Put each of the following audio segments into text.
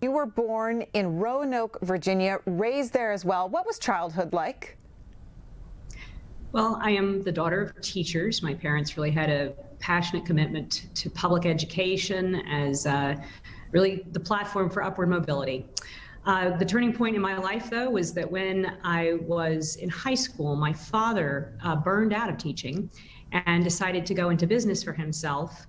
You were born in Roanoke, Virginia, raised there as well. What was childhood like? Well, I am the daughter of teachers. My parents really had a passionate commitment to public education as really the platform for upward mobility. The turning point in my life, though, was that when I was in high school, my father burned out of teaching and decided to go into business for himself,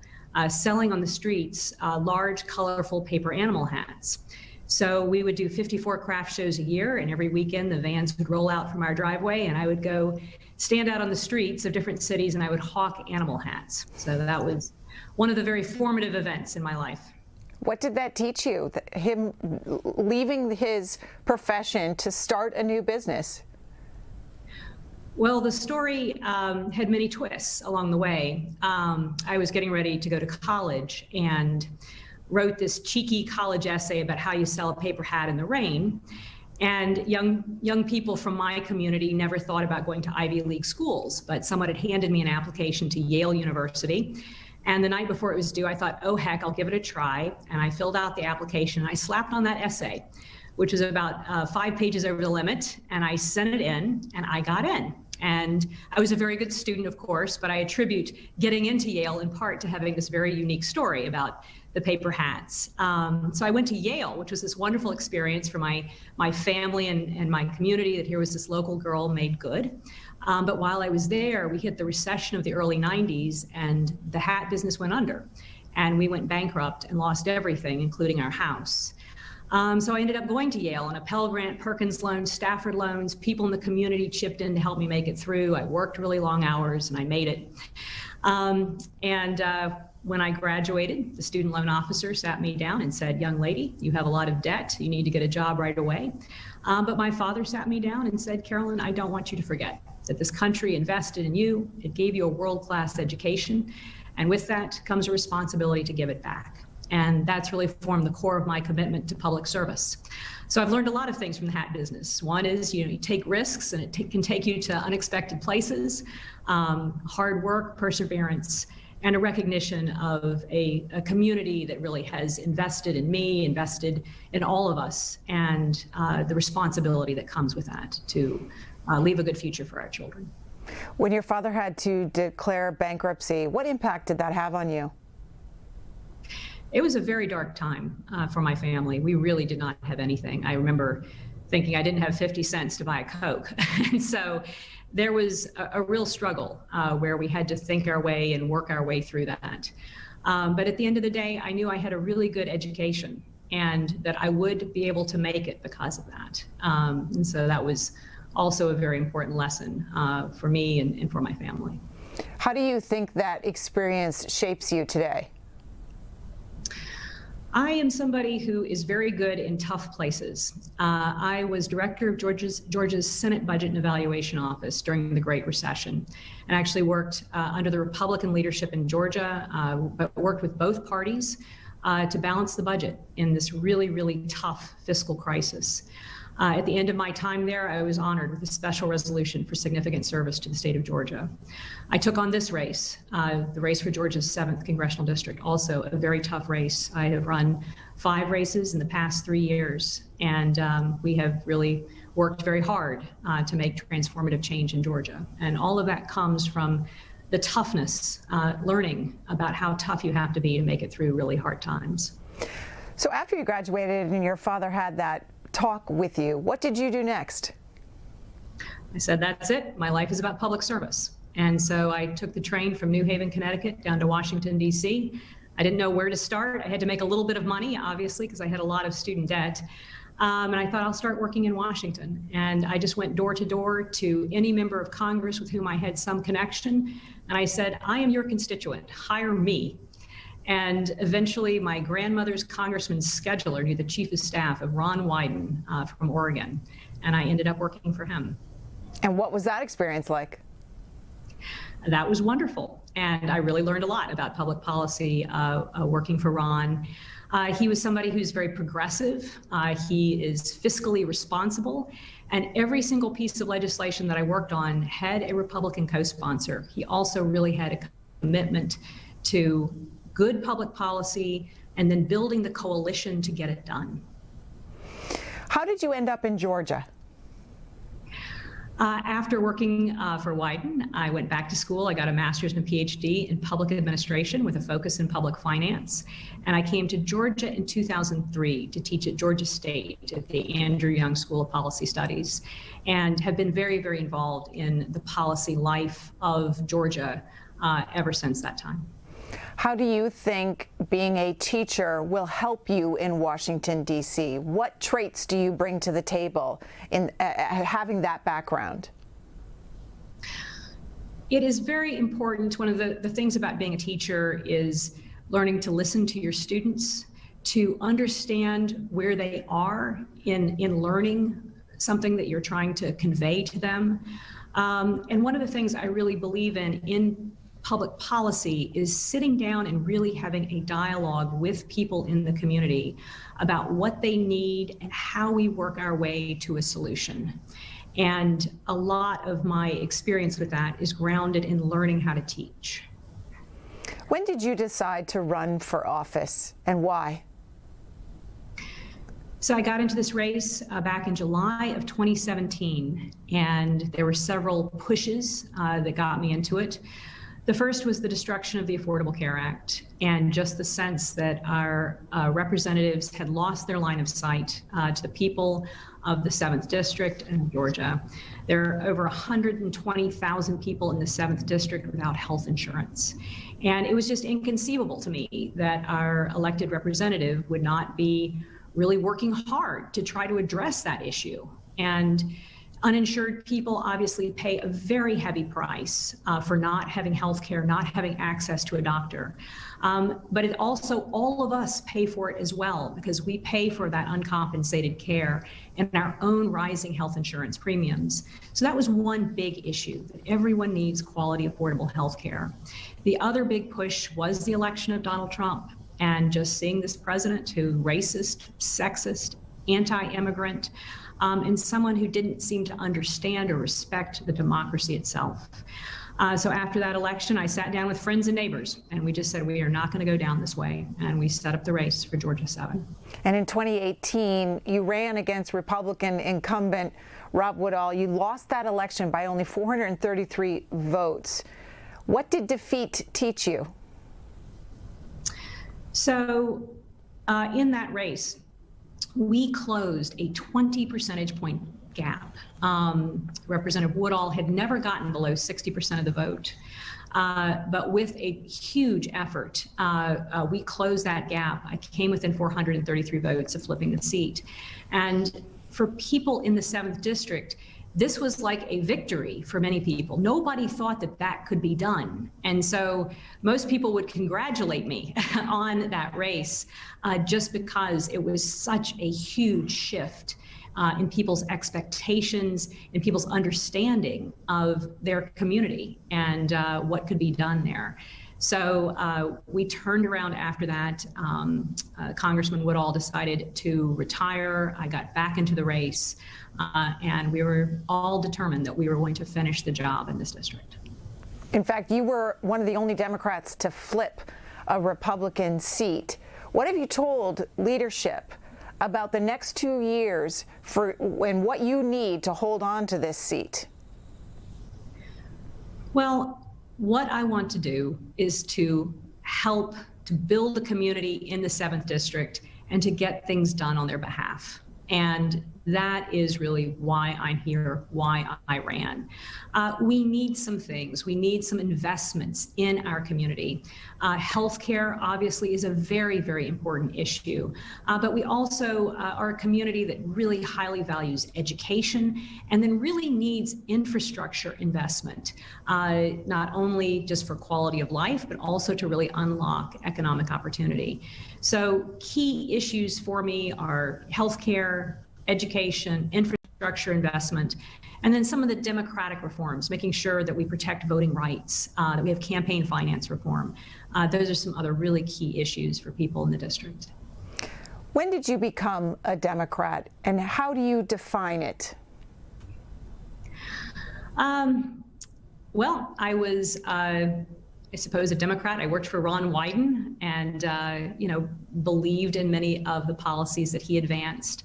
selling on the streets large, colorful paper animal hats. So we would do 54 craft shows a year, and every weekend the vans would roll out from our driveway, and I would go stand out on the streets of different cities, and I would hawk animal hats. So that was one of the very formative events in my life. What did that teach you, him leaving his profession to start a new business? Well, the story had many twists along the way. I was getting ready to go to college and wrote this cheeky college essay about how you sell a paper hat in the rain. And young people from my community never thought about going to Ivy League schools, but someone had handed me an application to Yale University. And the night before it was due, I thought, oh heck, I'll give it a try. And I filled out the application and I slapped on that essay, which was about 5 pages over the limit. And I sent it in and I got in. And I was a very good student, of course, but I attribute getting into Yale in part to having this very unique story about the paper hats. So I went to Yale, which was this wonderful experience for my family and my community, that here was this local girl made good. But while I was there, we hit the recession of the early 90s and the hat business went under. And we went bankrupt and lost everything, including our house. So I ended up going to Yale on a Pell Grant, Perkins loans, Stafford loans. People in the community chipped in to help me make it through. I worked really long hours and I made it. When I graduated, the student loan officer sat me down and said, young lady, you have a lot of debt. You need to get a job right away. But my father sat me down and said, Carolyn, I don't want you to forget that this country invested in you. It gave you a world-class education. And with that comes a responsibility to give it back. And that's really formed the core of my commitment to public service. So I've learned a lot of things from the hat business. One is, you take risks and it can take you to unexpected places, hard work, perseverance, and a recognition of a community that really has invested in me, invested in all of us, and the responsibility that comes with that to leave a good future for our children. When your father had to declare bankruptcy, what impact did that have on you? It was a very dark time for my family. We really did not have anything. I remember thinking I didn't have 50 cents to buy a Coke. And so there was a real struggle where we had to think our way and work our way through that. But at the end of the day, I knew I had a really good education and that I would be able to make it because of that. And so that was also a very important lesson for me and for my family. How do you think that experience shapes you today? I am somebody who is very good in tough places. I was director of Georgia's Senate Budget and Evaluation Office during the Great Recession, and actually worked under the Republican leadership in Georgia, but worked with both parties to balance the budget in this really, really tough fiscal crisis. At the end of my time there, I was honored with a special resolution for significant service to the state of Georgia. I took on this race, the race for Georgia's 7th congressional district, also a very tough race. I have run 5 races in the past 3 years, and we have really worked very hard to make transformative change in Georgia. And all of that comes from the toughness, learning about how tough you have to be to make it through really hard times. So after you graduated and your father had that talk with you, what did you do next? I said, that's it. My life is about public service. And so I took the train from New Haven, Connecticut down to Washington, D.C. I didn't know where to start. I had to make a little bit of money, obviously, because I had a lot of student debt. And I thought I'll start working in Washington. And I just went door to door to any member of Congress with whom I had some connection. And I said, I am your constituent. Hire me. And eventually my grandmother's congressman's scheduler knew the chief of staff of Ron Wyden from Oregon. And I ended up working for him. And what was that experience like? That was wonderful. And I really learned a lot about public policy working for Ron. He was somebody who's very progressive. He is fiscally responsible. And every single piece of legislation that I worked on had a Republican co-sponsor. He also really had a commitment to good public policy and then building the coalition to get it done. How did you end up in Georgia? After working for Wyden, I went back to school. I got a master's and a PhD in public administration with a focus in public finance. And I came to Georgia in 2003 to teach at Georgia State at the Andrew Young School of Policy Studies, and have been very, very involved in the policy life of Georgia ever since that time. How do you think being a teacher will help you in Washington, D.C.? What traits do you bring to the table in having that background? It is very important. One of the things about being a teacher is learning to listen to your students, to understand where they are in learning something that you're trying to convey to them. And one of the things I really believe in public policy is sitting down and really having a dialogue with people in the community about what they need and how we work our way to a solution. And a lot of my experience with that is grounded in learning how to teach. When did you decide to run for office, and why? So I got into this race back in July of 2017, and there were several pushes that got me into it. The first was the destruction of the Affordable Care Act, and just the sense that our representatives had lost their line of sight to the people of the 7th District and Georgia. There are over 120,000 people in the 7th District without health insurance. And it was just inconceivable to me that our elected representative would not be really working hard to try to address that issue. And uninsured people obviously pay a very heavy price for not having health care, not having access to a doctor. But it also, all of us pay for it as well, because we pay for that uncompensated care and our own rising health insurance premiums. So that was one big issue, that everyone needs quality, affordable health care. The other big push was the election of Donald Trump, and just seeing this president who racist, sexist, anti-immigrant, and someone who didn't seem to understand or respect the democracy itself. So after that election, I sat down with friends and neighbors, and we just said, we are not going to go down this way. And we set up the race for Georgia 7. And in 2018, you ran against Republican incumbent Rob Woodall. You lost that election by only 433 votes. What did defeat teach you? So in that race, we closed a 20 percentage point gap. Representative Woodall had never gotten below 60% of the vote. But with a huge effort, we closed that gap. I came within 433 votes of flipping the seat. And for people in the 7th District, this was like a victory for many people. Nobody thought that that could be done. And so most people would congratulate me on that race just because it was such a huge shift in people's expectations, in people's understanding of their community and what could be done there. So we turned around after that. Congressman Woodall decided to retire. I got back into the race, and we were all determined that we were going to finish the job in this district. In fact, you were one of the only Democrats to flip a Republican seat. What have you told leadership about the next 2 years and what you need to hold on to this seat? Well, what I want to do is to help to build a community in the 7th District and to get things done on their behalf. And that is really why I'm here, why I ran. We need some things. We need some investments in our community. Healthcare obviously is a very, very important issue, but we also are a community that really highly values education and then really needs infrastructure investment, not only just for quality of life, but also to really unlock economic opportunity. So key issues for me are healthcare, education, infrastructure investment, and then some of the democratic reforms, making sure that we protect voting rights, that we have campaign finance reform. Those are some other really key issues for people in the district. When did you become a Democrat, and how do you define it? Well, I was suppose, a Democrat. I worked for Ron Wyden and, believed in many of the policies that he advanced.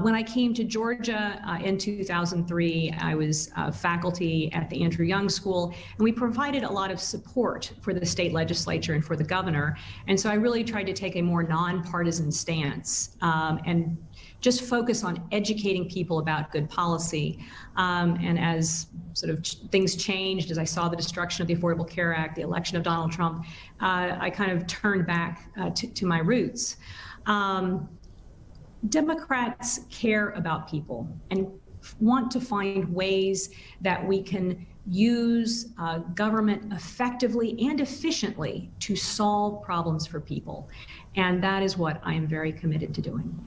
When I came to Georgia in 2003, I was faculty at the Andrew Young School, and we provided a lot of support for the state legislature and for the governor. And so I really tried to take a more nonpartisan stance and just focus on educating people about good policy. And as sort of things changed, as I saw the destruction of the Affordable Care Act, the election of Donald Trump, I kind of turned back to my roots. Democrats care about people and want to find ways that we can use government effectively and efficiently to solve problems for people. And that is what I am very committed to doing.